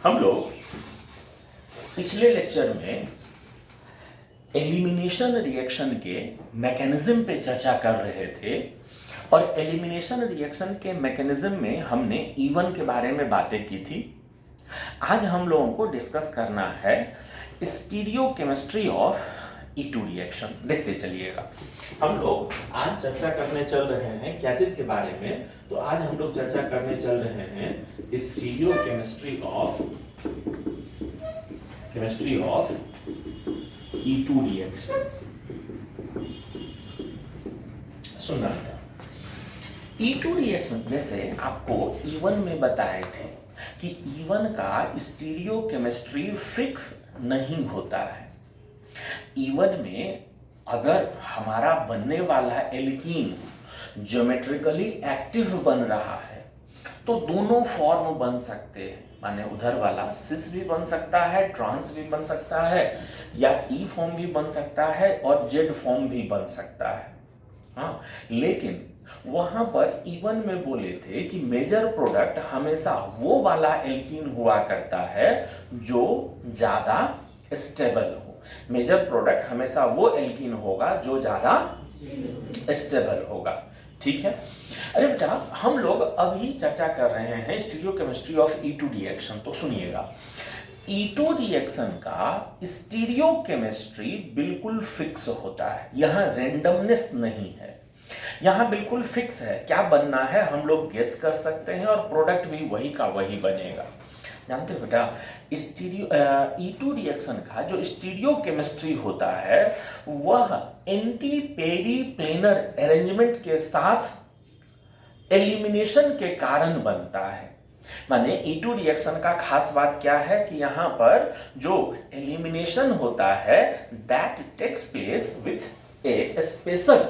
हम लोग पिछले लेक्चर में एलिमिनेशन रिएक्शन के मैकेनिज्म पे चर्चा कर रहे थे और एलिमिनेशन रिएक्शन के मैकेनिज्म में हमने E1 के बारे में बातें की थी। आज हम लोगों को डिस्कस करना है स्टीरियोकेमिस्ट्री ऑफ E2 रिएक्शन। देखते चलिएगा, हम लोग आज चर्चा करने चल रहे हैं क्या चीज के बारे में। तो आज हम लोग चर्चा करने चल रहे हैं स्टीरियोकेमिस्ट्री ऑफ E2 रिएक्शंस। सुनना है, E2 रिएक्शन जैसे आपको E1 में बताए थे कि E1 का स्टीरियोकेमिस्ट्री फिक्स नहीं होता है। E1 में अगर हमारा बनने वाला एल्कीन ज्योमेट्रिकली एक्टिव बन रहा है तो दोनों फॉर्म बन सकते हैं, माने उधर वाला सिस भी बन सकता है, ट्रांस भी बन सकता है, या ई फॉर्म भी बन सकता है और जेड फॉर्म भी बन सकता है। हाँ, लेकिन वहां पर E1 में बोले थे कि मेजर प्रोडक्ट हमेशा वो वाला एल्कीन हुआ करता है जो ज्यादा स्टेबल हो। मेजर प्रोडक्ट हमेशा वो एल्कीन होगा जो ज्यादा स्टेबल होगा। ठीक है। अरे बेटा, हम लोग अभी चर्चा कर रहे हैं स्टीरियोकेमिस्ट्री ऑफ E2 रिएक्शन। तो सुनिएगा, E2 रिएक्शन का स्टीरियोकेमिस्ट्री बिल्कुल फिक्स होता है, यहाँ रेंडमनेस नहीं है, यहाँ बिल्कुल फिक्स है। क्या बनना है हम लोग गेस कर सकते हैं और प्रोडक्ट भी वही का वही बनेगा। जानते हो बेटा, E2 रिएक्शन का जो स्टीरियोकेमिस्ट्री होता है वह एंटी पेरी प्लेनर अरेंजमेंट के साथ एलिमिनेशन के कारण बनता है। माने E2 रिएक्शन का खास बात क्या है कि यहाँ पर जो एलिमिनेशन होता है that takes place with a special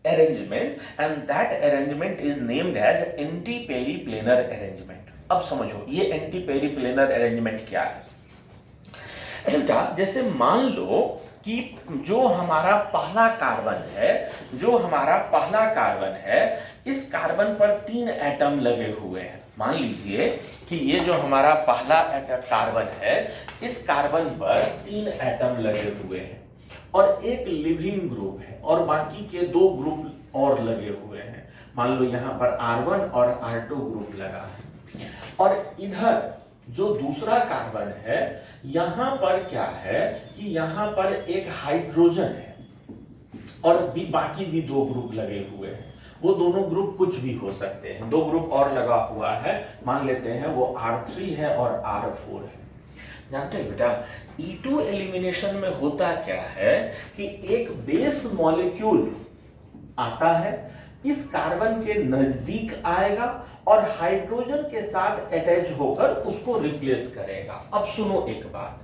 arrangement and that arrangement is named as anti-periplanar arrangement। अब समझो ये anti-periplanar arrangement क्या है। बेटा, जैसे मान लो कि जो हमारा पहला कार्बन है इस कार्बन पर 3 एटम लगे हुए हैं। मान लीजिए कि ये जो हमारा पहला कार्बन है इस कार्बन पर 3 एटम लगे हुए हैं और एक लिविंग ग्रुप है और बाकी के 2 ग्रुप और लगे हुए हैं। मान लो यहाँ पर R1 और R2 ग्रुप लगा है और इधर जो दूसरा कार्बन है यहाँ पर क्या है कि यहाँ पर एक हाइड्रोजन है और बाकी भी 2 ग्रुप लगे हुए हैं। वो दोनों ग्रुप कुछ भी हो सकते हैं। 2 ग्रुप और लगा हुआ है, मान लेते हैं वो R3 है और R4 है। जानते हैं बेटा, E2 एलिमिनेशन में होता क्या है कि एक बेस मॉलिक्यूल आता है, इस कार्बन के नजदीक आएगा और हाइड्रोजन के साथ अटैच होकर उसको रिप्लेस करेगा। अब सुनो एक बात,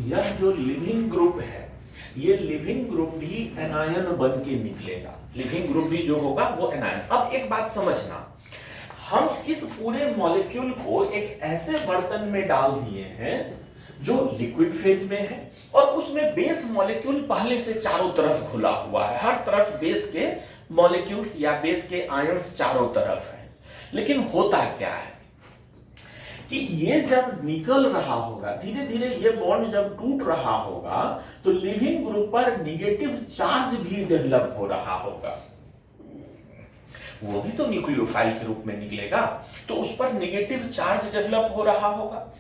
यह जो लिविंग ग्रुप है ये लिविंग ग्रुप भी एनायन बन के निकलेगा। लिविंग ग्रुप भी जो होगा वो एनायन। अब एक बात समझना, हम इस पूरे मॉलिक्यूल को एक ऐसे बर्तन में डाल दिए हैं जो लिक्विड फेज में है और उसमें बेस मॉलिक्यूल पहले से चारों तरफ घुला हुआ है। हर तरफ बेस के मॉलिक्यूल्स या बेस के आयंस चारों तरफ हैं। लेकिन होता क्या है कि ये जब निकल रहा होगा, धीरे धीरे ये बॉन्ड जब टूट रहा होगा तो लिविंग ग्रुप पर निगेटिव चार्ज भी डेवलप हो रहा होगा। वो भी तो न्यूक्लियोफाइल के रूप में निकलेगा तो उस पर निगेटिव चार्ज डेवलप हो रहा होगा।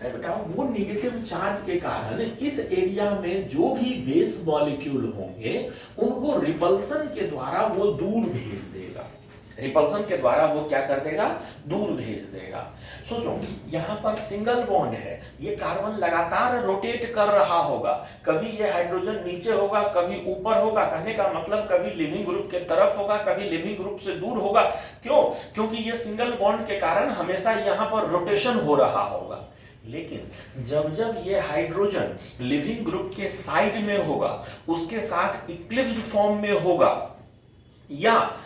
अरे बेटा, वो निगेटिव चार्ज के कारण इस एरिया में जो भी बेस मॉलिक्यूल होंगे उनको रिपल्सन के द्वारा वो दूर भेज देगा। रिपल्सन के द्वारा वो क्या कर देगा? दूर भेज देगा। सोचो, यहाँ पर सिंगल बॉन्ड है, ये कार्बन लगातार रोटेट कर रहा होगा, कभी ये हाइड्रोजन नीचे होगा कभी ऊपर होगा। कहने का मतलब कभी लिविंग ग्रुप के तरफ होगा कभी लिविंग ग्रुप से दूर होगा। क्यों? क्योंकि ये सिंगल बॉन्ड के कारण हमेशा यहाँ पर रोटेशन हो रहा होगा। लेकिन जब जब ये हाइड्रोजन लिविंग ग्रुप के साइड में होगा, उसके साथ इक्लिप्स्ड फॉर्म में होगा या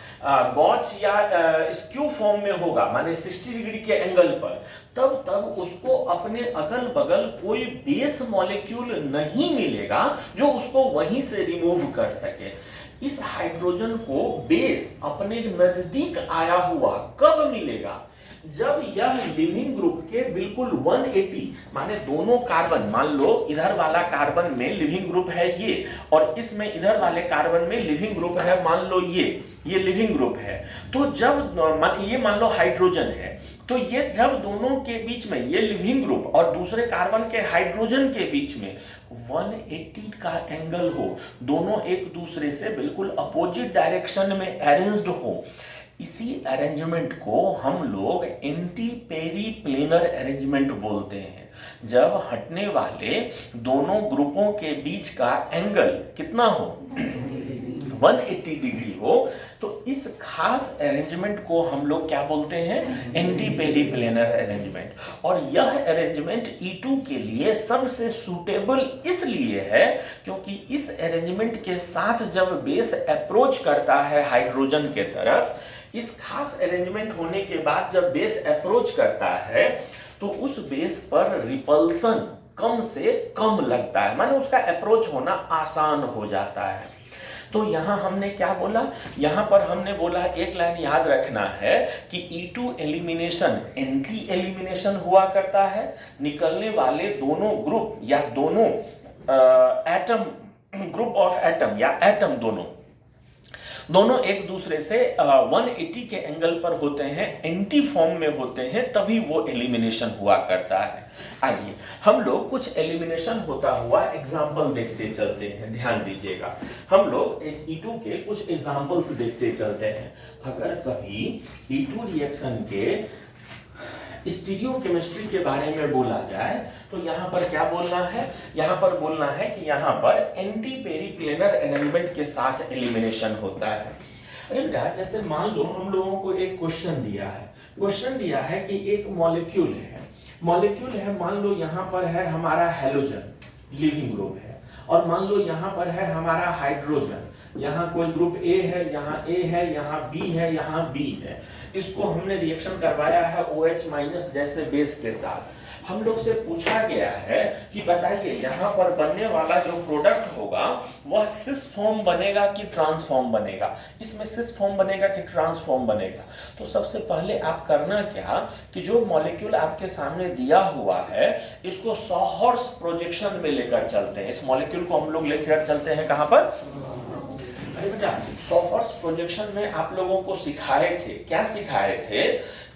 गॉच या स्क्यू फॉर्म में होगा, माने 60 डिग्री के एंगल पर, तब उसको अपने अगल बगल कोई बेस मॉलिक्यूल नहीं मिलेगा जो उसको वहीं से रिमूव कर सके। इस हाइड्रोजन को बेस अपने नजदीक आया हुआ कब मिलेगा? जब यह लिविंग ग्रुप के बिल्कुल 180 माने दोनों कार्बन, मान लो इधर वाला कार्बन में लिविंग ग्रुप है ये, और इसमें इधर वाले कार्बन में लिविंग ग्रुप है, मान लो ये लिविंग ग्रुप है। तो जब ये मान लो हाइड्रोजन है, तो ये जब दोनों के बीच में ये लिविंग ग्रुप और दूसरे कार्बन के हाइड्रोजन के बीच में 180 का एंगल हो, दोनों एक दूसरे से बिल्कुल अपोजिट डायरेक्शन में अरेंज्ड हो, इसी अरेंजमेंट को हम लोग एंटी पेरीप्लेनर अरेंजमेंट बोलते हैं। जब हटने वाले दोनों ग्रुपों के बीच का एंगल कितना हो, 180 डिग्री हो, तो इस खास अरेंजमेंट को हम लोग क्या बोलते हैं, एंटी पेरीप्लेनर अरेंजमेंट। और यह अरेंजमेंट E2 के लिए सबसे सूटेबल इसलिए है क्योंकि इस अरेंजमेंट के साथ जब बेस अप्रोच करता है हाइड्रोजन के तरफ, इस खास अरेंजमेंट होने के बाद जब बेस अप्रोच करता है तो उस बेस पर रिपल्सन कम से कम लगता है, माने उसका अप्रोच होना आसान हो जाता है। तो यहां हमने क्या बोला, यहां पर हमने बोला एक लाइन याद रखना है कि E2 एलिमिनेशन एंटी एलिमिनेशन हुआ करता है, निकलने वाले दोनों ग्रुप या दोनों एटम, ग्रुप ऑफ एटम या एटम दोनों एक दूसरे से 180 के एंगल पर होते हैं, एंटी फॉर्म में होते हैं, तभी वो एलिमिनेशन हुआ करता है। आइए हम लोग कुछ एलिमिनेशन होता हुआ एग्जाम्पल देखते चलते हैं, ध्यान दीजिएगा। हम लोग E2 के कुछ एग्जाम्पल्स देखते चलते हैं। अगर कभी E2 रिएक्शन के स्टीरियोकेमिस्ट्री के बारे में बोला जाए तो यहाँ पर क्या बोलना है, यहाँ पर बोलना है कि यहाँ पर एंटी पेरीप्लेनर अरेंजमेंट के साथ एलिमिनेशन होता है। अरे बेटा, जैसे मान लो हम लोगों को एक क्वेश्चन दिया है कि एक मॉलिक्यूल है, मान लो यहाँ पर है हमारा हैलोजन, लिविंग ग्रुप है, और मान लो यहाँ पर है हमारा हाइड्रोजन, यहाँ कोई ग्रुप A है, यहाँ A है, यहाँ B है, यहाँ B है। इसको हमने रिएक्शन करवाया है OH माइनस जैसे बेस के साथ। हम लोग से पूछा गया है कि बताइए यहाँ पर बनने वाला जो प्रोडक्ट होगा वह सिस फॉर्म बनेगा कि ट्रांसफॉर्म बनेगा, इसमें सिस फॉर्म बनेगा कि ट्रांसफॉर्म बनेगा। तो सबसे पहले आप करना क्या कि जो मॉलिक्यूल आपके सामने दिया हुआ है इसको सॉहर्स प्रोजेक्शन में लेकर चलते हैं। इस मॉलिक्यूल को हम लोग लेकर चलते हैं कहाँ पर, अरे बेटा सॉहर्स प्रोजेक्शन में आप लोगों को सिखाए थे, क्या सिखाए थे,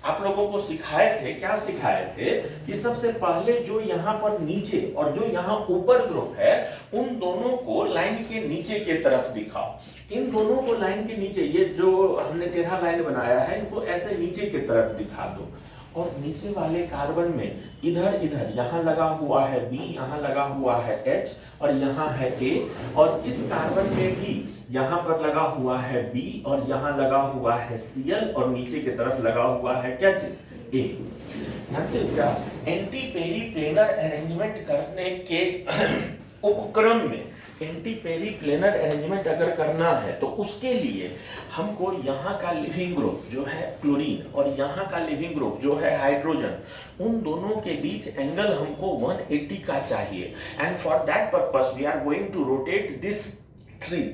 आप लोगों को क्या सिखाए थे कि सबसे पहले जो यहाँ पर नीचे और जो यहाँ ऊपर ग्रुप है उन दोनों को लाइन के नीचे के तरफ दिखाओ। इन दोनों को लाइन के नीचे, ये जो हमने टेढ़ा लाइन बनाया है इनको ऐसे नीचे की तरफ दिखा दो। और नीचे वाले कार्बन में इधर यहाँ लगा हुआ है B, यहाँ लगा हुआ है H और यहाँ है A, और इस कार्बन में भी यहाँ पर लगा हुआ है B और यहाँ लगा हुआ है Cl और नीचे की तरफ लगा हुआ है क्या चीज, A। एंटी पेरीप्लेनर अरेंजमेंट करने के उपक्रम में एंटी पेरीप्लेनर अरेंजमेंट अगर करना है तो उसके लिए हमको यहाँ का लिविंग ग्रुप जो है क्लोरीन और यहाँ का लिविंग ग्रुप जो है हाइड्रोजन, उन दोनों के बीच एंगल हमको 180 का चाहिए। And for that purpose we are going to rotate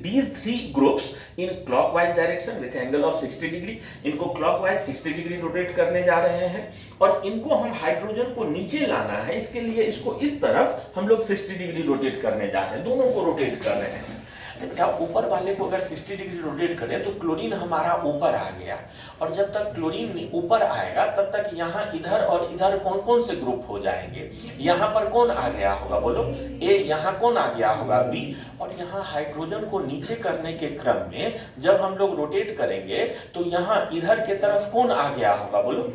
these three groups in clockwise direction with angle of 60 degree. इनको clockwise 60 डिग्री रोटेट करने जा रहे हैं और इनको हम हाइड्रोजन को नीचे लाना है, इसके लिए इसको इस तरफ हम लोग 60 डिग्री रोटेट करने जा रहे हैं, दोनों को रोटेट कर रहे हैं। बेटा ऊपर वाले को अगर 60 डिग्री रोटेट करें तो क्लोरीन हमारा ऊपर आ गया, और जब तक क्लोरीन ऊपर आएगा तब तक यहाँ इधर और इधर कौन कौन से ग्रुप हो जाएंगे, यहाँ पर कौन आ गया होगा बोलो A, यहाँ कौन आ गया होगा B, और यहाँ हाइड्रोजन को नीचे करने के क्रम में जब हम लोग रोटेट करेंगे तो यहाँ इधर के तरफ कौन आ गया होगा बोलो,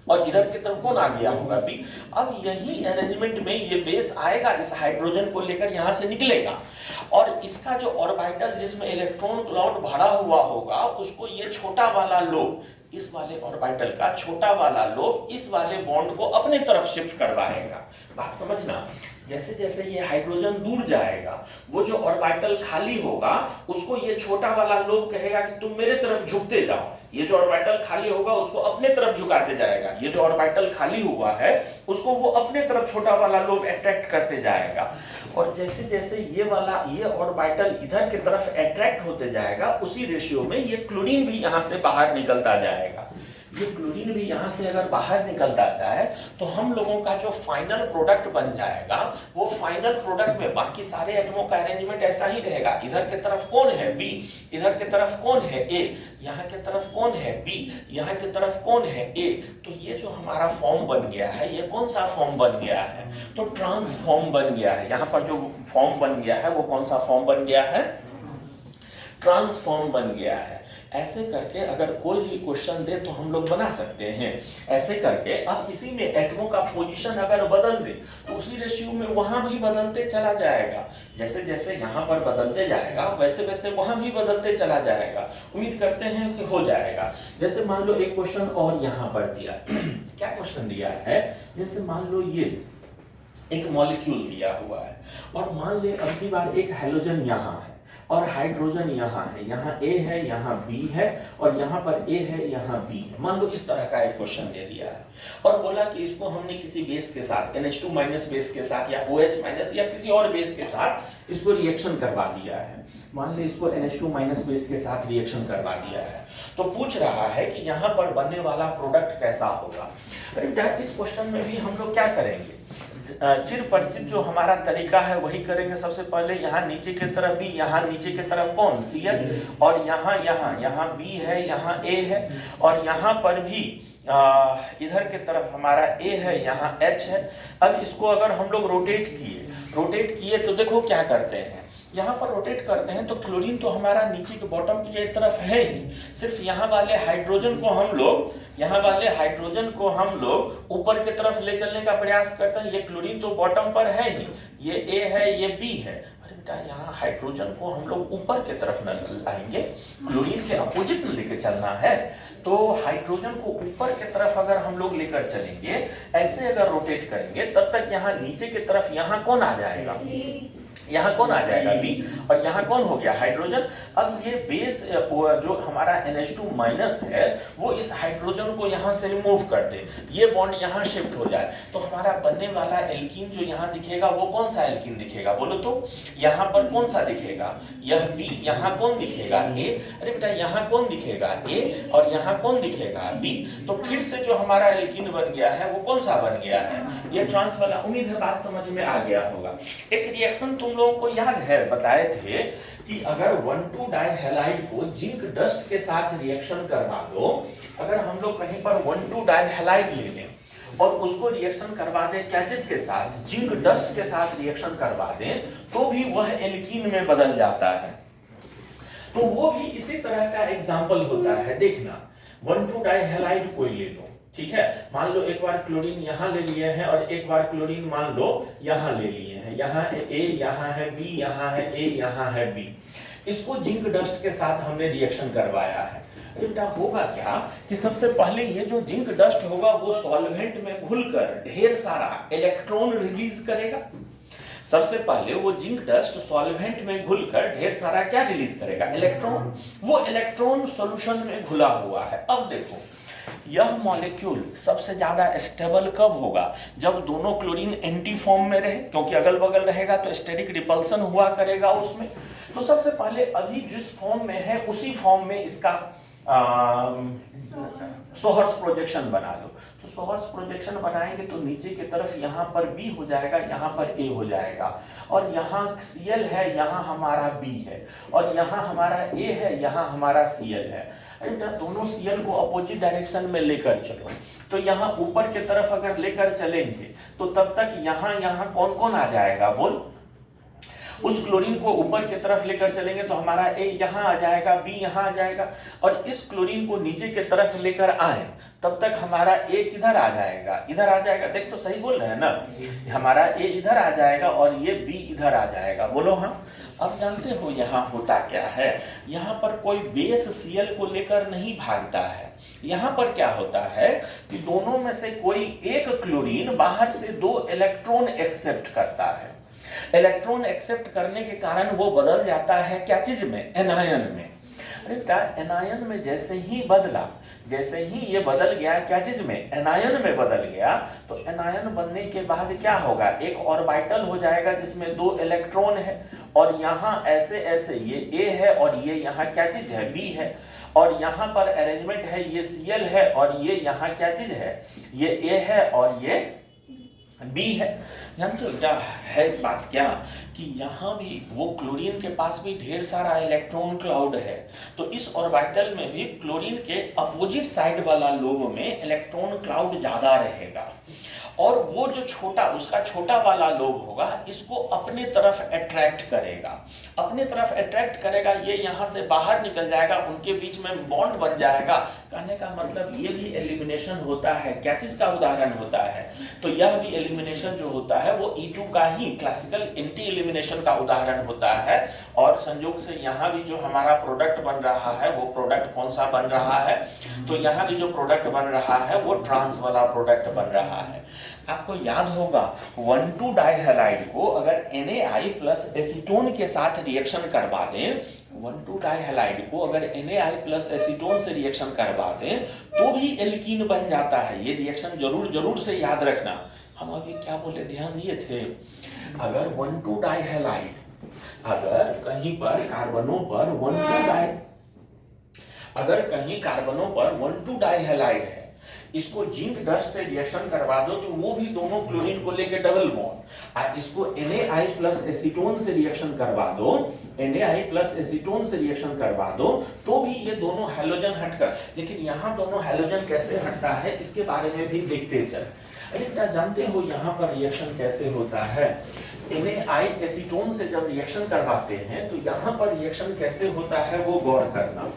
और इधर की तरफ कौन आ गया होगा B। अब यही अरेंजमेंट में ये बेस आएगा, इस हाइड्रोजन को लेकर यहाँ से निकलेगा और इसका जो ऑर्बिटल जिसमें इलेक्ट्रॉन क्लाउड भरा हुआ होगा उसको ये छोटा वाला लोब, इस वाले ऑर्बिटल का छोटा वाला लोब इस वाले बॉन्ड को अपने तरफ शिफ्ट करवाएगा। बात समझना, जैसे जैसे ये हाइड्रोजन दूर जाएगा वो जो ऑर्बिटल खाली होगा उसको ये छोटा वाला लोब कहेगा कि तुम मेरे तरफ झुकते जाओ, ये जो ऑर्बिटल खाली होगा उसको अपने तरफ झुकाते जाएगा, ये जो ऑर्बिटल खाली हुआ है उसको वो अपने तरफ छोटा वाला लोब अट्रैक्ट करते जाएगा। और जैसे जैसे ये ऑर्बिटल इधर की तरफ अट्रैक्ट होते जाएगा उसी रेशियो में ये क्लोरीन भी यहाँ से बाहर निकलता जाएगा। ये क्लोरीन भी यहाँ से अगर बाहर निकल जाता है तो हम लोगों का जो फाइनल प्रोडक्ट बन जाएगा वो फाइनल प्रोडक्ट में बाकी सारे एटमों का अरेंजमेंट ऐसा ही रहेगा। इधर की तरफ कौन है बी, इधर की तरफ कौन है ए, यहाँ की तरफ कौन है बी, यहाँ की तरफ कौन है ए। तो ये जो हमारा फॉर्म बन गया है ये कौन सा फॉर्म बन गया है, तो ट्रांसफॉर्म बन गया है। यहाँ पर जो फॉर्म बन गया है वो कौन सा फॉर्म बन गया है, ट्रांसफॉर्म बन गया है। ऐसे करके अगर कोई भी क्वेश्चन दे तो हम लोग बना सकते हैं। ऐसे करके अब इसी में एटमों का पोजीशन अगर बदल दे तो उसी रेशियो में वहां भी बदलते चला जाएगा। जैसे जैसे यहाँ पर बदलते जाएगा वैसे वैसे वहां भी बदलते चला जाएगा। उम्मीद करते हैं कि हो जाएगा। जैसे मान लो एक क्वेश्चन और यहाँ पर दिया क्या क्वेश्चन दिया है, जैसे मान लो ये एक मॉलिक्यूल दिया हुआ है और मान ले अब की बार एक हैलोजन यहाँ है और हाइड्रोजन यहाँ है, यहाँ ए है, यहाँ बी है और यहाँ पर ए है, यहाँ बी है। मान लो इस तरह का एक क्वेश्चन दे दिया है और बोला कि इसको हमने किसी बेस के साथ NH2 माइनस बेस के साथ या OH माइनस या किसी और बेस के साथ इसको रिएक्शन करवा दिया है। मान ली इसको NH2 माइनस बेस के साथ रिएक्शन करवा दिया है तो पूछ रहा है कि यहाँ पर बनने वाला प्रोडक्ट कैसा होगा। इस क्वेश्चन में भी हम लोग क्या करेंगे, चिर परिचित जो हमारा तरीका है वही करेंगे। सबसे पहले यहाँ नीचे की तरफ भी, यहाँ नीचे की तरफ कौन Cl और यहाँ B है, यहाँ A है और यहाँ पर भी इधर की तरफ हमारा A है, यहाँ H है। अब इसको अगर हम लोग रोटेट किए तो देखो क्या करते हैं, यहाँ पर रोटेट करते हैं तो क्लोरीन तो हमारा नीचे के बॉटम की तरफ है ही, सिर्फ यहाँ वाले हाइड्रोजन को हम लोग ऊपर की तरफ ले चलने का प्रयास करते हैं। ये क्लोरीन तो बॉटम पर है ही, ये ए है, ये बी है। अरे बेटा यहाँ हाइड्रोजन को हम लोग ऊपर की तरफ न लाएंगे, क्लोरीन के अपोजिट में लेके चलना है। तो हाइड्रोजन को ऊपर की तरफ अगर हम लोग लेकर चलेंगे, ऐसे अगर रोटेट करेंगे तब तक यहाँ नीचे की तरफ यहाँ कौन आ जाएगा, यहाँ कौन आ जाएगा बी और यहाँ कौन हो गया हाइड्रोजन। अब ये बेस जो हमारा NH2 माइनस है वो इस हाइड्रोजन को यहाँ से रिमूव कर दे, ये बॉन्ड यहाँ शिफ्ट हो जाए तो हमारा बनने वाला एल्कीन जो यहाँ दिखेगा वो कौन सा एल्कीन दिखेगा बोलो तो, यहाँ पर कौन सा दिखेगा, यह बी। यहाँ कौन दिखेगा ए, अरे बेटा यहाँ कौन दिखेगा ए और यहाँ कौन दिखेगा बी। तो फिर से जो हमारा एल्कीन बन गया है वो कौन सा बन गया है, ये ट्रांस वाला। उम्मीद है बात समझ में आ गया होगा। एक रिएक्शन तुम लोगों को याद है बताए थे कि अगर 1,2 डाइहैलाइड को जिंक डस्ट के साथ रिएक्शन करवा दो, अगर हम लोग कहीं पर 1,2 डाइहैलाइड ले लें और उसको रिएक्शन करवा दें क्या चीज के साथ, जिंक डस्ट के साथ रिएक्शन करवा दें तो भी वह एल्कीन में बदल जाता है। तो वो भी इसी तरह का एग्जाम्पल होता है। देखना 1,2 डाइहैलाइड कोई ले लो, ठीक है, मान लो एक बार क्लोरीन यहाँ ले लिए हैं और एक बार क्लोरीन मान लो यहाँ ले लिए हैं, यहाँ है A, यहाँ है B, यहाँ है A, यहाँ है B। इसको जिंक डस्ट के साथ हमने रिएक्शन करवाया है। बेटा होगा क्या कि सबसे पहले ये जो जिंक डस्ट होगा वो सॉल्वेंट में घुलकर ढेर सारा इलेक्ट्रॉन रिलीज करेगा। सबसे पहले वो जिंक डस्ट सॉल्वेंट में घुलकर ढेर सारा क्या रिलीज करेगा, इलेक्ट्रॉन। वो इलेक्ट्रॉन सॉल्यूशन में घुला हुआ है। अब देखो यह मॉलिक्यूल सबसे ज्यादा स्टेबल कब होगा, जब दोनों क्लोरीन एंटी फॉर्म में रहे, क्योंकि अगल बगल रहेगा तो स्टेरिक रिपल्सन हुआ करेगा उसमें। तो सबसे पहले अभी जिस फॉर्म में है उसी फॉर्म में इसका सोहर्स प्रोजेक्शन बना लो। तो सोहर्स प्रोजेक्शन बनाएंगे तो नीचे की तरफ यहाँ पर B हो जाएगा, यहाँ पर A हो जाएगा और यहाँ Cl है, यहाँ हमारा B है और यहाँ हमारा A है, यहाँ हमारा Cl है। दोनों Cl को अपोजिट डायरेक्शन में लेकर चलो तो यहाँ ऊपर की तरफ अगर लेकर चलेंगे तो तब तक यहाँ कौन कौन आ जाएगा बोल। उस क्लोरीन को ऊपर की तरफ लेकर चलेंगे तो हमारा A यहाँ आ जाएगा, B यहाँ आ जाएगा और इस क्लोरीन को नीचे की तरफ लेकर आए तब तक हमारा A किधर आ जाएगा, इधर आ जाएगा। देख तो सही बोल रहे हैं ना, हमारा A इधर आ जाएगा और ये B इधर आ जाएगा। बोलो हाँ। अब जानते हो यहाँ होता क्या है, यहाँ पर कोई बेस Cl को लेकर नहीं भागता है। यहाँ पर क्या होता है कि दोनों में से कोई एक क्लोरीन बाहर से 2 इलेक्ट्रॉन एक्सेप्ट करता है। इलेक्ट्रॉन एक्सेप्ट करने के कारण वो बदल जाता है क्या चीज में, एनायन में। अरे क्या एनायन में जैसे ही बदला, जैसे ही ये बदल गया क्या चीज में, एनायन में बदल गया, तो एनायन बनने के बाद क्या होगा, एक ऑर्बिटल हो जाएगा जिसमें 2 इलेक्ट्रॉन है और यहाँ ऐसे ऐसे ये A है और ये यहाँ क्या चीज है, B है। और यहाँ पर अरेंजमेंट है, ये Cl है और ये यहाँ क्या चीज है, ये A है और ये B है। जानते हो क्या है बात, क्या कि यहाँ भी वो क्लोरीन के पास भी ढेर सारा इलेक्ट्रॉन क्लाउड है, तो इस ऑर्बिटल में भी क्लोरीन के अपोजिट साइड वाला लोब में इलेक्ट्रॉन क्लाउड ज्यादा रहेगा, और वो जो छोटा उसका छोटा वाला लोब होगा इसको अपने तरफ अट्रैक्ट करेगा, अपने तरफ अट्रैक्ट करेगा, ये यहाँ से बाहर निकल जाएगा, उनके बीच में बॉन्ड बन जाएगा। कहने का मतलब ये भी एलिमिनेशन होता है, क्या चीज का उदाहरण होता है, तो यह भी एलिमिनेशन जो होता है वो E2 का ही क्लासिकल एंटी एलिमिनेशन का उदाहरण होता है। और संयोग से यहाँ भी जो हमारा प्रोडक्ट बन रहा है वो प्रोडक्ट कौन सा बन रहा है, तो यहाँ भी जो प्रोडक्ट बन रहा है वो ट्रांस वाला प्रोडक्ट बन रहा है। आपको याद होगा 1,2 डाइहैलाइड को अगर NaI प्लस एसीटोन के साथ रिएक्शन करवा दें, 1,2 डाइहैलाइड को अगर NaI प्लस एसीटोन से रिएक्शन करवा दें तो भी एल्कीन बन जाता है। ये रिएक्शन जरूर से याद रखना। हम अभी क्या बोले, ध्यान दिए थे, अगर 1,2 डाइहैलाइड अगर कहीं पर कार्बनों पर 1,2 डाइहैलाइड है, इसको जिंक डस्ट से रिएक्शन करवा दो तो वो भी दोनों क्लोरीन को लेके डबल बॉन्ड, और इसको NaI प्लस एसीटोन से रिएक्शन करवा दो, NaI प्लस एसीटोन से रिएक्शन करवा दो तो भी ये दोनों हैलोजन हटकर, लेकिन यहाँ दोनों हैलोजन कैसे हटता है इसके बारे में भी देखते चल। अरे क्या जानते हो यहाँ पर रिएक्शन कैसे होता है, NaI एसीटोन से जब रिएक्शन करवाते हैं तो यहाँ पर रिएक्शन कैसे होता है वो गौर करना।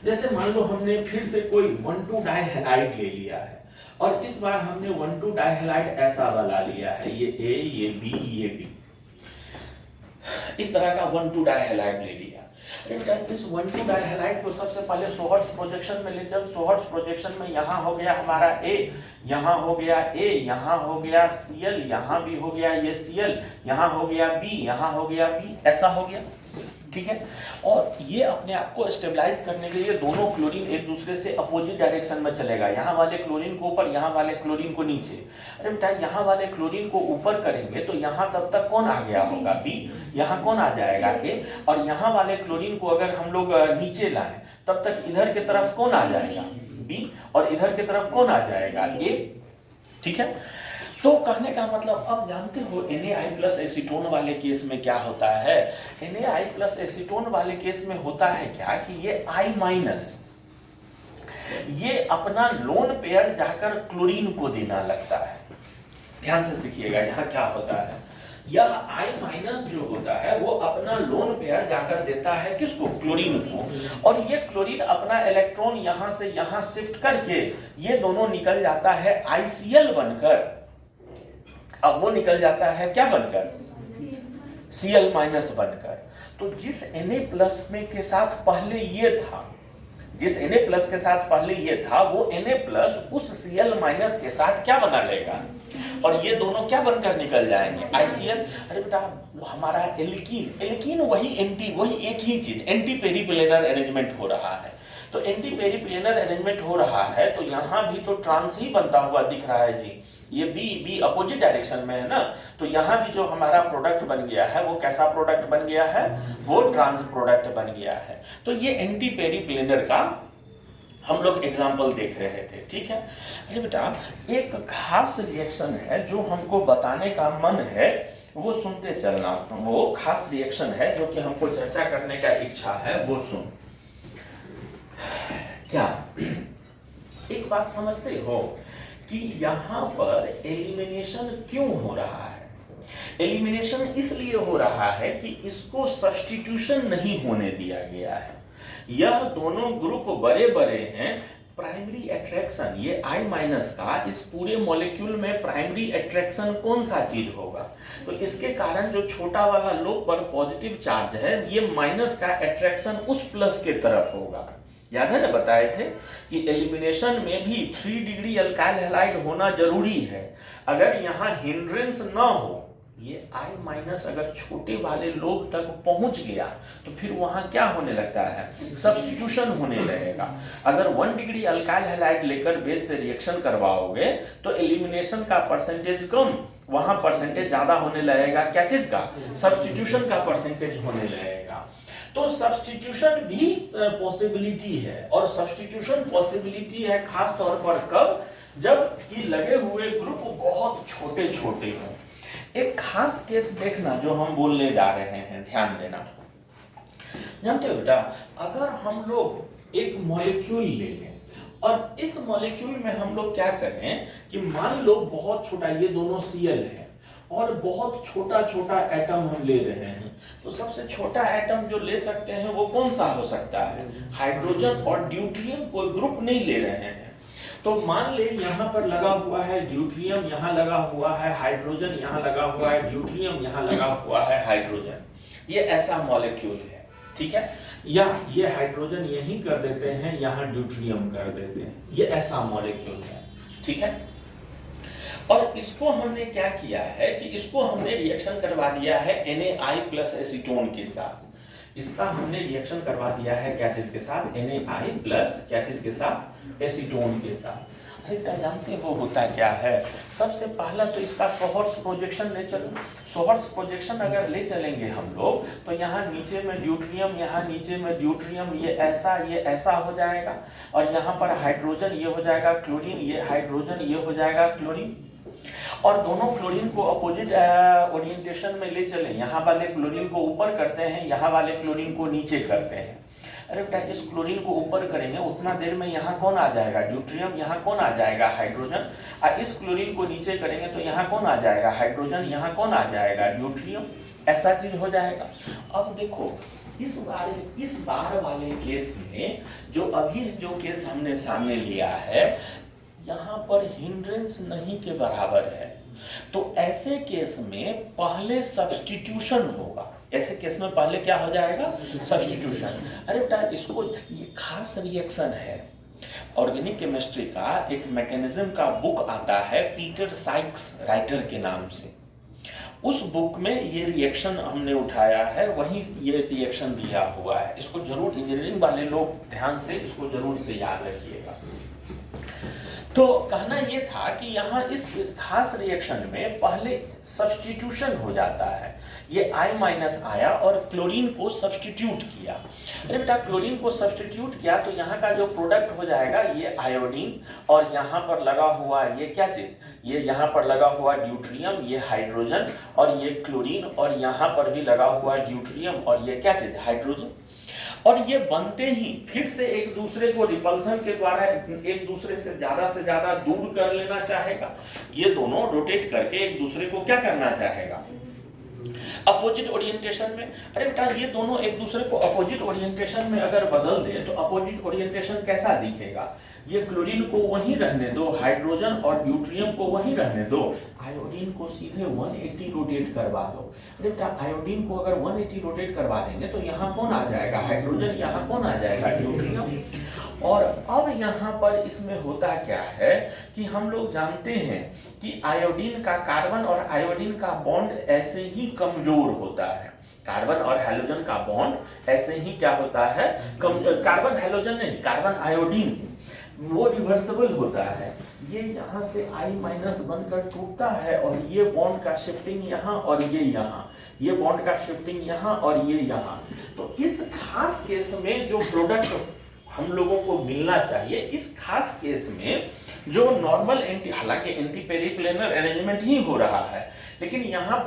जैसे मान लो हमने फिर से कोई 1,2 डाइहैलाइड ले लिया है, और इस बार हमने 1,2 डाइहैलाइड ऐसा वाला लिया है, ये A, ये B, ये B, इस तरह का 1,2 डाइहैलाइड ले लिया। इस 1,2 डाइहैलाइड को सबसे पहले सोहर्स प्रोजेक्शन में ले चल। सोहर्स प्रोजेक्शन में यहाँ हो गया हमारा A, यहाँ हो गया A, यहाँ हो गया Cl, यहाँ भी हो गया ये Cl, यहाँ हो गया B, यहाँ हो गया B, ऐसा हो गया, ठीक है। और ये अपने आप को स्टेबलाइज करने के लिए दोनों क्लोरीन एक दूसरे से अपोजिट डायरेक्शन में चलेगा, यहाँ वाले क्लोरीन को ऊपर, यहाँ वाले क्लोरीन को नीचे। अरे बेटा यहाँ वाले क्लोरीन को ऊपर करेंगे तो यहाँ तब तक कौन आ गया होगा, B, यहाँ कौन आ जाएगा, A, और यहाँ वाले क्लोरीन को अगर हम लोग नीचे लाएं तब तक इधर की तरफ कौन आ जाएगा, B, और इधर की तरफ कौन आ जाएगा, A, ठीक है। तो कहने का मतलब अब जानते हो NaI प्लस एसीटोन वाले केस में क्या होता है, NaI प्लस एसीटोन वाले केस में होता है क्या कि ये I माइनस ये अपना लोन पेयर जाकर क्लोरीन को देना लगता है। ध्यान से सीखिएगा यहाँ क्या होता है, यह I माइनस जो होता है वो अपना लोन पेयर जाकर देता है किसको, क्लोरीन को, और ये क्लोरीन अपना इलेक्ट्रॉन यहाँ से यहाँ शिफ्ट करके ये दोनों निकल जाता है ICl बनकर। अब वो निकल जाता है क्या बनकर, Cl माइनस बनकर। तो जिस Na प्लस में के साथ पहले ये था, जिस Na प्लस के साथ पहले ये था वो Na प्लस उस Cl माइनस के साथ क्या बना लेगा, और ये दोनों क्या बनकर निकल जाएंगे, ICl। अरे बेटा हमारा एल्कीन, एल्कीन वही एंटी, वही एक ही चीज, एंटी पेरीप्लेनर अरेंजमेंट हो रहा है। तो एंटी पेरीप्लेनर अरेंजमेंट हो रहा है तो यहाँ भी तो ट्रांस ही बनता हुआ दिख रहा है जी, ये B अपोजिट डायरेक्शन में है ना, तो यहाँ भी जो हमारा प्रोडक्ट बन गया है वो कैसा प्रोडक्ट बन गया है, वो ट्रांस प्रोडक्ट बन गया है। तो ये एंटी पेरीप्लेनर का हम लोग एग्जाम्पल देख रहे थे, ठीक है। अरे बेटा एक खास रिएक्शन है जो हमको बताने का मन है, वो सुनते चलना। वो खास रिएक्शन है जो कि हमको चर्चा करने का इच्छा है, वो सुन। क्या एक बात समझते हो कि यहाँ पर एलिमिनेशन क्यों हो रहा है, एलिमिनेशन इसलिए हो रहा है कि इसको सब्स्टिट्यूशन नहीं होने दिया गया है। यह दोनों ग्रुप बड़े बड़े हैं, प्राइमरी अट्रैक्शन ये I माइनस का इस पूरे मॉलिक्यूल में प्राइमरी अट्रैक्शन कौन सा चीज होगा, तो इसके कारण जो छोटा वाला लोब पर पॉजिटिव चार्ज है ये माइनस का अट्रैक्शन उस प्लस के तरफ होगा। याद है ना, बताए थे कि एलिमिनेशन में भी 3 डिग्री अल्काइल हैलाइड होना जरूरी है। अगर यहाँ हिंड्रेंस ना हो, ये I माइनस अगर छोटे वाले लोब तक पहुंच गया तो फिर वहां क्या होने लगता है, सब्स्टिट्यूशन होने लगेगा। अगर 1 डिग्री अल्काइल हैलाइड लेकर बेस से रिएक्शन करवाओगे तो एलिमिनेशन का परसेंटेज कम, वहां परसेंटेज ज्यादा होने लगेगा, क्या चीज का, सब्स्टिट्यूशन का परसेंटेज होने लगेगा। तो सब्स्टिट्यूशन भी पॉसिबिलिटी है, और सब्स्टिट्यूशन पॉसिबिलिटी है खास तौर पर कब, जब कि लगे हुए ग्रुप बहुत छोटे छोटे हों। एक खास केस देखना जो हम बोलने जा रहे हैं, ध्यान देना। जानते हो बेटा, अगर हम लोग एक मॉलिक्यूल ले लें और इस मॉलिक्यूल में हम लोग क्या करें कि मान लो बहुत छोटा, ये दोनों Cl है और बहुत छोटा छोटा एटम हम ले रहे हैं, तो सबसे छोटा एटम जो ले सकते हैं वो कौन सा हो सकता है, हाइड्रोजन और ड्यूटेरियम, कोई ग्रुप नहीं ले रहे हैं। तो मान ले यहाँ पर लगा हुआ है ड्यूटेरियम, यहाँ लगा हुआ है हाइड्रोजन, यहाँ लगा हुआ है ड्यूटेरियम, यहाँ लगा हुआ है हाइड्रोजन, ये ऐसा मॉलिक्यूल है, ठीक है। या ये हाइड्रोजन यही कर देते हैं, यहाँ ड्यूटेरियम कर देते हैं, ये ऐसा मॉलिक्यूल है, ठीक है। और इसको हमने क्या किया है कि इसको हमने रिएक्शन करवा दिया है Na प्लस एसीटोन के साथ। इसका हमने रिएक्शन करवा दिया है क्या चीज के साथ, Na प्लस क्या चीज के साथ, एसीटोन के साथ। अरे क्या जानते हो होता क्या है, सबसे पहला तो इसका सोहर्स प्रोजेक्शन ले चलो। सोहर्स प्रोजेक्शन अगर ले चलेंगे हम लोग तो यहाँ नीचे में ड्यूटेरियम, यहाँ नीचे में ड्यूटेरियम, ये ऐसा हो जाएगा, और यहाँ पर हाइड्रोजन ये हो जाएगा क्लोरीन, ये हाइड्रोजन ये हो जाएगा क्लोरीन, और दोनों क्लोरीन को अपोजिट ओरिएंटेशन में ले चले। यहाँ वाले क्लोरीन को ऊपर करते हैं, यहाँ वाले क्लोरीन को नीचे करते हैं। अरे बेटा, इस क्लोरीन को ऊपर करेंगे उतना देर में यहाँ कौन आ जाएगा, ड्यूटेरियम, यहाँ कौन आ जाएगा, हाइड्रोजन, और इस क्लोरीन को नीचे करेंगे तो यहाँ कौन आ जाएगा, हाइड्रोजन, यहाँ कौन आ जाएगा, ड्यूटेरियम, ऐसा चीज हो जाएगा। अब देखो इस बार वाले केस में जो केस हमने सामने लिया है, यहाँ पर हिंड्रेंस नहीं के बराबर है, तो ऐसे केस में पहले सब्स्टिट्यूशन होगा। ऐसे केस में पहले क्या हो जाएगा, सब्स्टिट्यूशन। अरे बेटा, इसको ये खास रिएक्शन है, ऑर्गेनिक केमिस्ट्री का एक मैकेनिज्म का बुक आता है पीटर साइक्स राइटर के नाम से। उस बुक में ये रिएक्शन हमने उठाया है, वहीं ये रिएक्शन दिया हुआ है। इसको जरूर इंजीनियरिंग वाले लोग ध्यान से इसको जरूर से याद रखिएगा। तो कहना ये था कि यहाँ इस खास रिएक्शन में पहले सब्स्टिट्यूशन हो जाता है। ये I माइनस आया और क्लोरीन को सब्स्टिट्यूट किया। अरे बेटा, क्लोरीन को सब्स्टिट्यूट किया तो यहाँ का जो प्रोडक्ट हो जाएगा ये आयोडीन, और यहाँ पर लगा हुआ ये क्या चीज, ये यहाँ पर लगा हुआ ड्यूटेरियम, ये हाइड्रोजन, और ये क्लोरीन, और यहाँ पर भी लगा हुआ ड्यूटेरियम, और ये क्या चीज, हाइड्रोजन। और ये बनते ही फिर से एक दूसरे को रिपल्सन के द्वारा एक दूसरे से ज्यादा दूर कर लेना चाहेगा। ये दोनों रोटेट करके एक दूसरे को क्या करना चाहेगा, अपोजिट ओरिएंटेशन में। अरे बेटा, ये दोनों एक दूसरे को अपोजिट ओरिएंटेशन में अगर बदल दे तो अपोजिट ओरिएंटेशन कैसा दिखेगा, ये क्लोरीन को वहीं रहने दो, हाइड्रोजन और ड्यूटेरियम को वहीं रहने दो, आयोडीन को सीधे 180 रोटेट करवा दो। अरे बेटा, आयोडीन को अगर 180 रोटेट करवा देंगे तो यहाँ कौन आ जाएगा, हाइड्रोजन, यहाँ कौन आ जाएगा, ड्यूटेरियम। और अब यहाँ पर इसमें होता क्या है कि हम लोग जानते हैं कि आयोडीन का कार्बन और आयोडीन का बॉन्ड ऐसे ही कमजोर होता है। कार्बन और हैलोजन का बॉन्ड ऐसे ही क्या होता है, कार्बन हैलोजन नहीं, कार्बन आयोडीन, वो रिवर्सिबल होता है। ये यहाँ से I माइनस बनकर टूटता है, और ये बॉन्ड का शिफ्टिंग यहाँ और ये यहाँ, ये बॉन्ड का शिफ्टिंग यहाँ और ये यहाँ। तो इस खास केस में जो प्रोडक्ट हम लोगों को मिलना चाहिए, इस खास केस में जो नॉर्मल हालांकि एंटी पेरिप्लेनर अरेंजमेंट ही हो रहा है, लेकिन यहाँ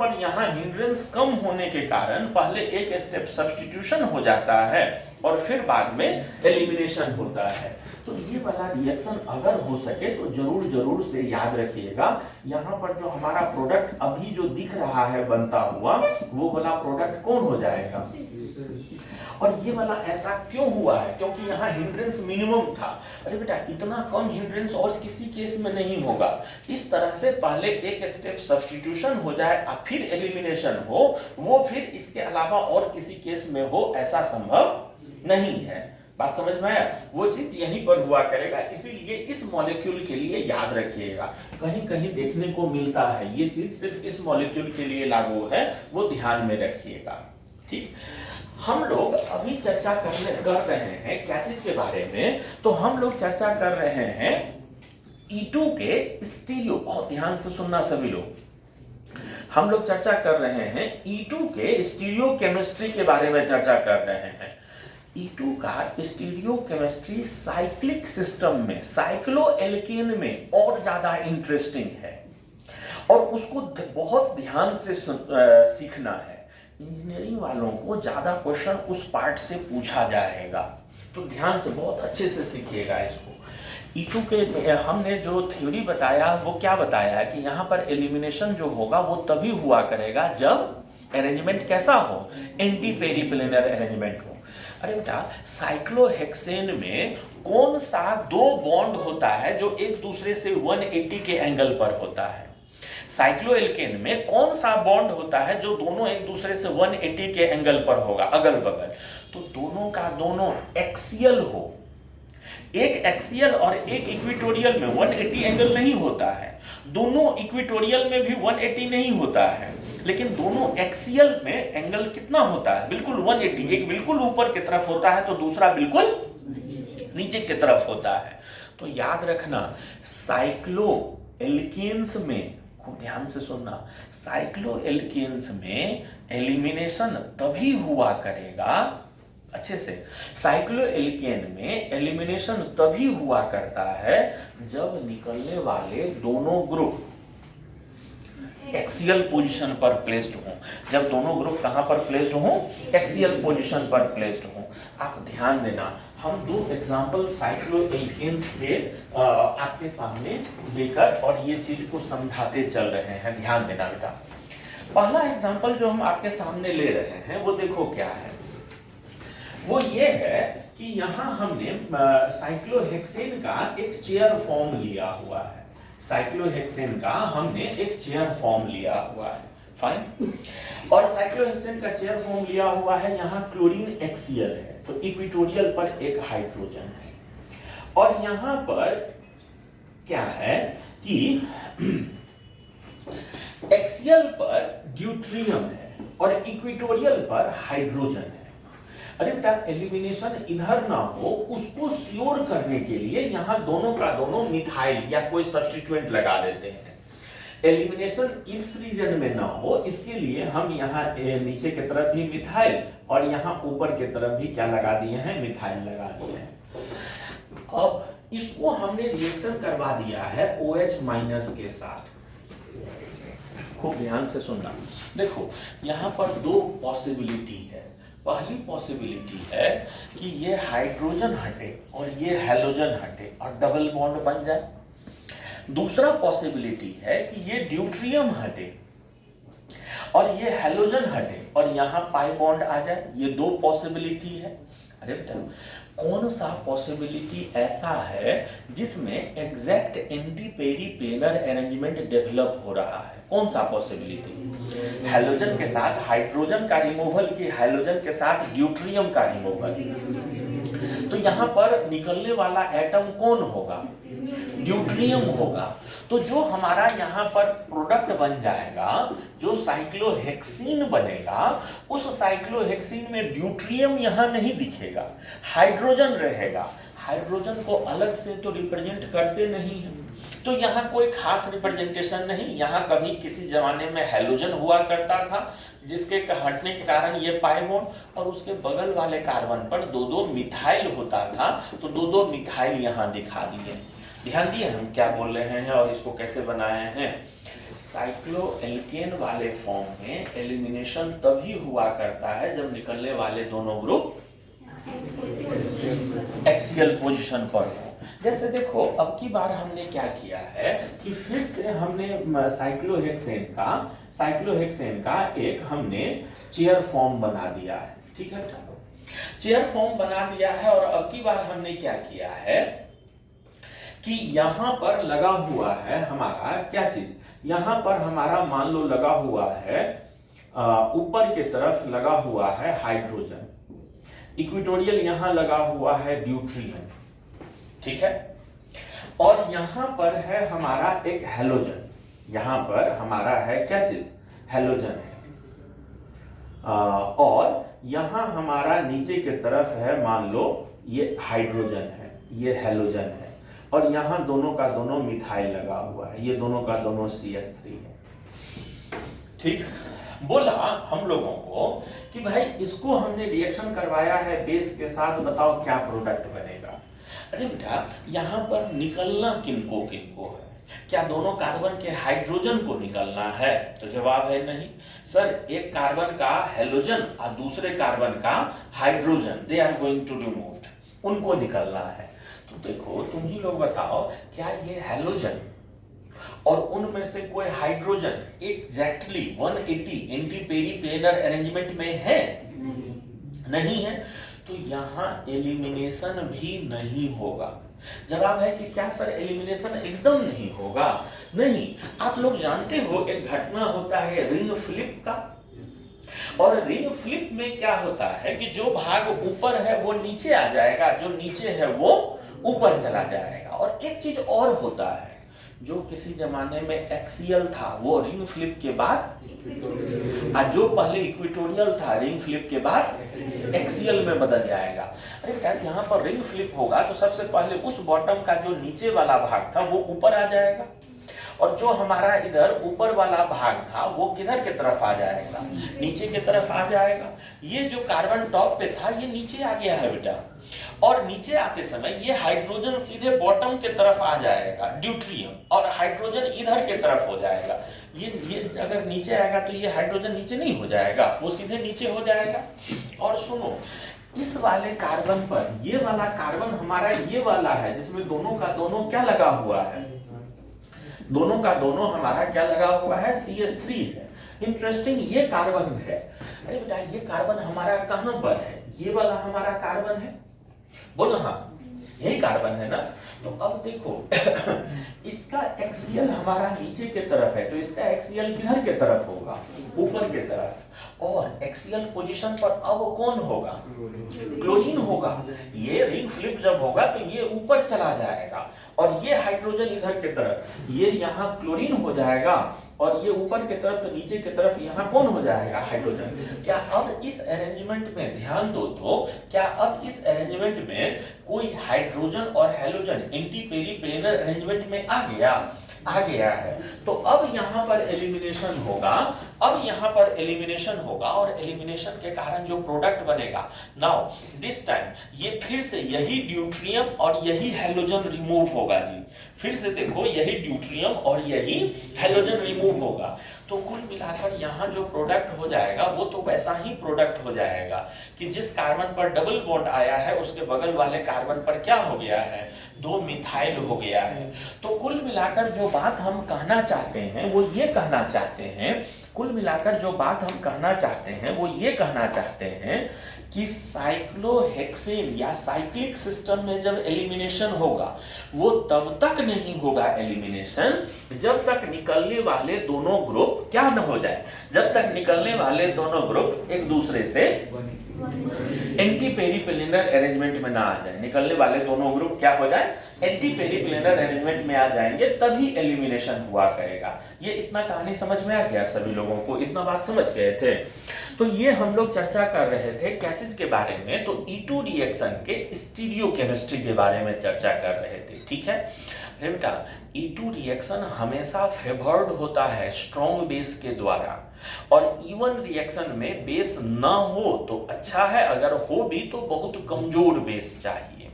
हिंड्रेंस कम होने के कारण पहले एक स्टेप सब्स्टिट्यूशन हो जाता है और फिर बाद में एलिमिनेशन होता है। तो ये वाला रिएक्शन अगर हो सके तो जरूर से याद रखिएगा। यहाँ पर जो हमारा प्रोडक्ट अभी जो दिख रहा है बनता हुआ, वो वाला प्रोडक्ट कौन हो जाएगा, और ये वाला ऐसा क्यों हुआ है, क्योंकि यहाँ हिंड्रेंस मिनिमम था। अरे बेटा, इतना कम हिंड्रेंस और किसी केस में नहीं होगा। इस तरह से पहले एक स्टेप सब्स्टिट्यूशन हो जाए और फिर एलिमिनेशन हो, वो फिर इसके अलावा और किसी केस में हो ऐसा संभव नहीं है। बात समझ में आया, वो चीज यहीं पर हुआ करेगा। इसीलिए इस मॉलिक्यूल के लिए याद रखिएगा, कहीं कहीं देखने को मिलता है, ये चीज सिर्फ इस मॉलिक्यूल के लिए लागू है, वो ध्यान में रखिएगा। ठीक, हम लोग अभी चर्चा कर रहे हैं क्या चीज के बारे में, तो हम लोग चर्चा कर रहे हैं E2 के स्टीरियो, बहुत ध्यान से सुनना सभी लोग, हम लोग चर्चा कर रहे हैं E2 के स्टीरियो केमिस्ट्री के बारे में चर्चा कर रहे हैं। E2 का स्टीरियो केमिस्ट्री साइक्लिक सिस्टम में, साइक्लोएल्केन में और ज्यादा इंटरेस्टिंग है और उसको बहुत ध्यान से सीखना है। इंजीनियरिंग वालों को ज्यादा क्वेश्चन उस पार्ट से पूछा जाएगा, तो ध्यान से बहुत अच्छे से सीखिएगा इसको। E2 के हमने जो थ्योरी बताया वो क्या बताया है कि यहाँ पर एलिमिनेशन जो होगा वो तभी हुआ करेगा जब अरेंजमेंट कैसा हो, एंटी पेरिप्लेनर अरेंजमेंट हो। अरे बेटा, साइक्लोहेक्सेन में कौन सा दो बॉन्ड होता है जो एक दूसरे से 180 के एंगल पर होता है? साइक्लोएल्केन में कौन सा बॉन्ड होता है जो दोनों एक दूसरे से 180 के एंगल पर होगा, अगल बगल? तो दोनों का दोनों एक्सियल हो। एक एक्सियल और एक इक्वेटोरियल में 180 एंगल नहीं होता है, दोनों इक्वेटोरियल में भी 180 नहीं होता है, लेकिन दोनों एक्सियल में एंगल कितना होता है? बिल्कुल 180। एक बिल्कुल ऊपर की तरफ होता है तो दूसरा बिल्कुल नीचे की तरफ होता है। तो याद रखना, साइक्लोएल्केन्स में, खूब ध्यान से सुनना, साइक्लोएल्केन्स में एलिमिनेशन तभी हुआ करेगा, अच्छे से, साइक्लोएल्केन में एलिमिनेशन तभी हुआ करता है जब निकलने वाले दोनों ग्रुप एक्सियल पोजीशन पर प्लेस्ड हों। जब दोनों ग्रुप कहां पर प्लेस्ड हों? एक्सियल पोजीशन पर प्लेस्ड हों। आप ध्यान देना, हम दो एग्जांपल साइक्लोएल्केन्स के आपके सामने लेकर और ये चीज को समझाते चल रहे हैं, ध्यान देना बेटा। पहला एग्जांपल जो हम आपके सामने ले रहे हैं वो देखो क्या है। वो ये है कि यहाँ हमने साइक्लोहेक्सेन का एक चेयर फॉर्म लिया हुआ है। साइक्लोहेक्सेन का हमने एक चेयर फॉर्म लिया हुआ है, फाइन। और साइक्लोहेक्सेन का चेयर फॉर्म लिया हुआ है, यहाँ क्लोरीन एक्सियल है, तो इक्वेटोरियल पर एक हाइड्रोजन है, और यहाँ पर क्या है कि एक्सियल पर ड्यूट्रियम है और इक्वेटोरियल पर हाइड्रोजन है। अरे बेटा, एलिमिनेशन इधर ना हो उसको श्योर करने के लिए यहाँ दोनों का दोनों मिथाइल या कोई सब्स्टिट्यूएंट लगा देते हैं। एलिमिनेशन इस रीजन में ना हो इसके लिए हम यहाँ नीचे की तरफ भी मिथाइल और यहाँ ऊपर की तरफ भी क्या लगा दिए हैं? मिथाइल लगा दिए हैं। अब इसको हमने रिएक्शन करवा दिया है OH माइनस के साथ। खूब ध्यान से सुनना, देखो यहाँ पर दो पॉसिबिलिटी है। पहली पॉसिबिलिटी है कि ये हाइड्रोजन हटे और ये हैलोजन हटे और डबल बॉन्ड बन जाए। दूसरा पॉसिबिलिटी है कि ये ड्यूट्रियम हटे और ये हैलोजन हटे और यहाँ पाई बॉन्ड आ जाए। ये दो पॉसिबिलिटी है। अरे बेटा, कौन सा पॉसिबिलिटी ऐसा है जिसमें एग्जैक्ट एंटी पेरिप्लेनर अरेंजमेंट डेवलप हो रहा है? कौन सा पॉसिबिलिटी? हैलोजन के साथ हाइड्रोजन का रिमूवल की हैलोजन के साथ ड्यूट्रियम का रिमूवल। तो यहाँ पर निकलने वाला एटम कौन होगा? ड्यूट्रियम होगा। तो जो हमारा यहाँ पर प्रोडक्ट बन जाएगा, जो साइक्लोहेक्सीन बनेगा, उस साइक्लोहेक्सीन में ड्यूट्रियम यहाँ नहीं दिखेगा, हाइड्रोजन रहेगा। हाइड्रोजन को अलग से तो रिप्रेजेंट करते नहीं है, तो यहाँ कोई खास रिप्रेजेंटेशन नहीं। यहाँ कभी किसी जमाने में हैलोजन हुआ करता था जिसके हटने के कारण ये पाई बॉन्ड, और उसके बगल वाले कार्बन पर दो दो मिथाइल होता था, तो दो दो मिथाइल यहाँ दिखा दिए। ध्यान दिए हम क्या बोल रहे हैं और इसको कैसे बनाए हैं? साइक्लोएल्केन वाले फॉर्म में एलिमिनेशन तभी हुआ करता है जब निकलने वाले दोनों ग्रुप एक्सियल पोजीशन पर हो। जैसे देखो, अब की बार हमने क्या किया है कि फिर से हमने साइक्लोहेक्सेन का एक हमने चेयर फॉर्म बना दिया है, ठीक है? चेयर फॉर्म बना दिया है, और अब की बार हमने क्या किया है कि यहाँ पर लगा हुआ है हमारा क्या चीज? यहाँ पर हमारा मान लो लगा हुआ है, ऊपर की तरफ लगा हुआ है हाइड्रोजन, इक्वेटोरियल यहाँ लगा हुआ है ड्यूट्रियम, ठीक है? और यहाँ पर है हमारा एक हैलोजन, यहाँ पर हमारा है क्या चीज? हैलोजन है। और यहाँ हमारा नीचे की तरफ है, मान लो ये हाइड्रोजन है, ये हैलोजन है, और यहाँ दोनों का दोनों मिथाइल लगा हुआ है, ये दोनों का दोनों CH3 है। ठीक। बोला हम लोगों को कि भाई इसको हमने रिएक्शन करवाया है बेस के साथ, बताओ क्या प्रोडक्ट बनेगा। अरे बेटा यहाँ पर निकलना किनको किनको है, क्या दोनों कार्बन के हाइड्रोजन को निकलना है? तो जवाब है नहीं सर, एक कार्बन का हेलोजन और दूसरे कार्बन का hydrogen, they are going to removed, उनको निकलना है। तो देखो तुम ही लोग बताओ, क्या ये हेलोजन और उनमें से कोई hydrogen exactly 180 anti periplanar arrangement में है? नहीं है। तो यहाँ एलिमिनेशन भी नहीं होगा। जवाब है कि क्या सर एलिमिनेशन एकदम नहीं होगा? नहीं। आप लोग जानते हो एक घटना होता है रिंग फ्लिप का, और रिंग फ्लिप में क्या होता है कि जो भाग ऊपर है वो नीचे आ जाएगा, जो नीचे है वो ऊपर चला जाएगा। और एक चीज और होता है, जो किसी जमाने में एक्सियल था वो रिंग फ्लिप के बाद, और जो पहले इक्वेटोरियल था रिंग फ्लिप के बाद एक्सियल में बदल जाएगा। अरे बेटा यहाँ पर रिंग फ्लिप होगा तो सबसे पहले उस बॉटम का जो नीचे वाला भाग था वो ऊपर आ जाएगा, और जो हमारा इधर ऊपर वाला भाग था वो किधर की तरफ आ जाएगा? नीचे की तरफ आ जाएगा। ये जो कार्बन टॉप पे था ये नीचे आ गया है बेटा, और नीचे आते समय ये हाइड्रोजन सीधे बॉटम के तरफ आ जाएगा, ड्यूट्रियम, और हाइड्रोजन इधर के तरफ हो जाएगा। ये अगर नीचे आएगा तो ये हाइड्रोजन नीचे नहीं हो जाएगा, वो सीधे नीचे हो जाएगा। और सुनो, इस वाले कार्बन पर ये वाला कार्बन हमारा ये वाला है जिसमें दोनों का दोनों क्या लगा हुआ है? दोनों का दोनों हमारा क्या लगा हुआ है? CH3 है। इंटरेस्टिंग, ये कार्बन है। अरे बेटा ये कार्बन हमारा कहां पर है? ये वाला हमारा कार्बन है, बोलो हाँ, यही कार्बन है ना। तो अब देखो इसका एक्सियल हमारा नीचे के तरफ है, तो इसका एक्सियल किधर के तरफ होगा? ऊपर के तरफ। और एक्सियल पोजीशन पर अब कौन होगा? क्लोरीन होगा। ये रिंग फ्लिप जब होगा तो ये ऊपर चला जाएगा, और ये हाइड्रोजन इधर के तरफ, ये यहाँ क्लोरीन हो जाएगा, और ये ऊपर की तरफ तो नीचे की तरफ यहाँ कौन हो जाएगा? हाइड्रोजन। क्या अब इस अरेंजमेंट में ध्यान दो तो, क्या अब इस अरेंजमेंट में कोई हाइड्रोजन और halogen anti periplanar arrangement में आ गया? आ गया है। तो अब यहाँ पर एलिमिनेशन होगा, अब यहाँ पर एलिमिनेशन होगा, और एलिमिनेशन के कारण जो प्रोडक्ट बनेगा, नाउ दिस टाइम ये फिर से यही ड्यूट्रियम और यही हेलोजन रिमूव होगा जी। फिर से देखो यही ड्यूट्रियम और यही हेलोजन रिमूव होगा, तो कुल मिलाकर यहाँ जो प्रोडक्ट हो जाएगा वो तो वैसा ही प्रोडक्ट हो जाएगा कि जिस कार्बन पर डबल बॉन्ड आया है उसके बगल वाले कार्बन पर क्या हो गया है? 2 मिथाइल हो गया है। तो कुल मिलाकर जो बात हम कहना चाहते हैं वो ये कहना चाहते हैं, कुल मिलाकर जो बात हम कहना चाहते हैं वो ये कहना चाहते हैं कि साइक्लोहेक्सेन या साइक्लिक सिस्टम में जब एलिमिनेशन होगा वो तब तक नहीं होगा एलिमिनेशन जब तक निकलने वाले दोनों ग्रुप क्या न हो जाए, जब तक निकलने वाले दोनों ग्रुप एक दूसरे से एंटी पेरीप्लेनर अरेंजमेंट में ना आ जाए। निकलने वाले दोनों ग्रुप क्या हो जाए? एंटी पेरीप्लेनर अरेंजमेंट में आ जाएंगे, तभी एलिमिनेशन हुआ करेगा। ये इतना कहानी समझ में आ गया सभी लोगों को? इतना बात समझ गए थे? तो ये हम लोग चर्चा कर रहे थे क्या चीज के बारे में? तो E2 रिएक्शन के स्टीरियोकेमिस्ट्री के बारे में चर्चा कर रहे थे। ठीक है बेटा, E2 रिएक्शन हमेशा फेवर्ड होता है स्ट्रॉन्ग बेस के द्वारा, और E1 रिएक्शन में बेस ना हो तो अच्छा है, अगर हो भी तो बहुत कमजोर बेस चाहिए।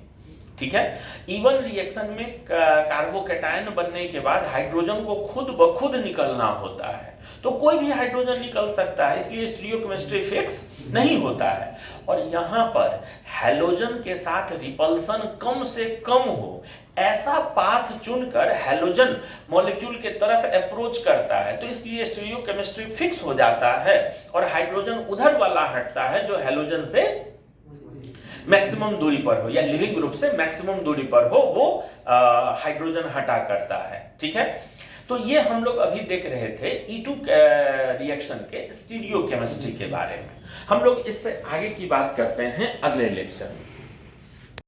ठीक है, E1 रिएक्शन में कार्बोकैटायन बनने के बाद हाइड्रोजन को खुद ब खुद निकलना होता है, तो कोई भी हाइड्रोजन निकल सकता है, इसलिए स्टीरियोकेमिस्ट्री फिक्स नहीं होता है। और यहाँ पर हैलोजन के साथ रिपल्सन कम से कम हो, ऐसा पाथ चुनकर हैलोजन मॉलिक्यूल के तरफ अप्रोच करता है, तो इसलिए स्टीरियोकेमिस्ट्री फिक्स हो जाता है, और हाइड्रोजन उधर वाला हटता है जो हैलोजन से मैक्सिमम दूरी पर हो, या लिविंग ग्रुप से मैक्सिमम दूरी पर हो, वो हाइड्रोजन हटा करता है। ठीक है, तो ये हम लोग अभी देख रहे थे E2 रिएक्शन के स्टीरियोकेमिस्ट्री के बारे में। हम लोग इससे आगे की बात करते हैं अगले लेक्चर में।